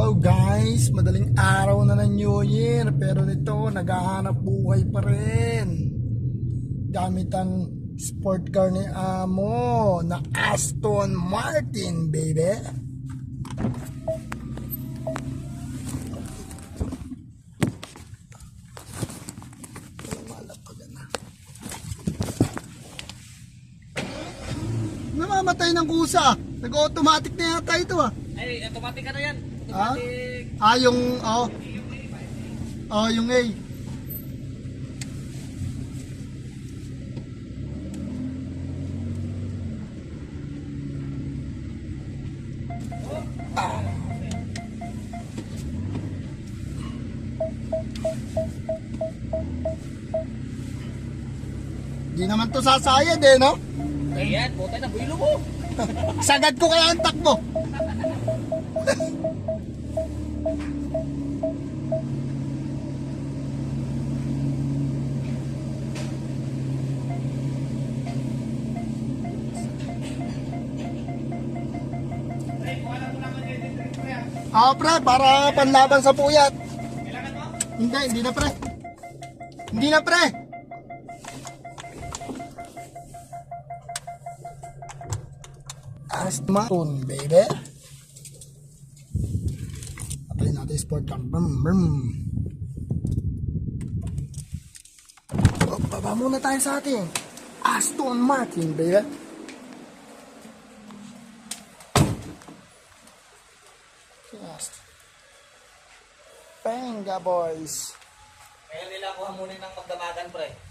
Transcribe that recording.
Hello guys, madaling araw na ng New Year pero nito naghahanap buhay pa rin gamit ang sport car ni Amo na Aston Martin, baby. Namamatay ng kusa. Nag-automatic na yata ito ah. Ay, automatic ka na yan. Ah? Automatic. Yung yung A. Di naman to sasayad eh, no? Ayan, butay na builo mo. Sagad ko kaya ang takbo. Pre, para panlaban sa puyat. Kailangan mo? Hindi na pre. Hindi na pre. Aston Martin, baby. Patayin natin yung sport car. Brum, brum. Oh, baba muna tayo sa atin. Aston Martin, baby. Yes. Penga, boys. Kaya nila ako hamunin ng magdamagan, pre.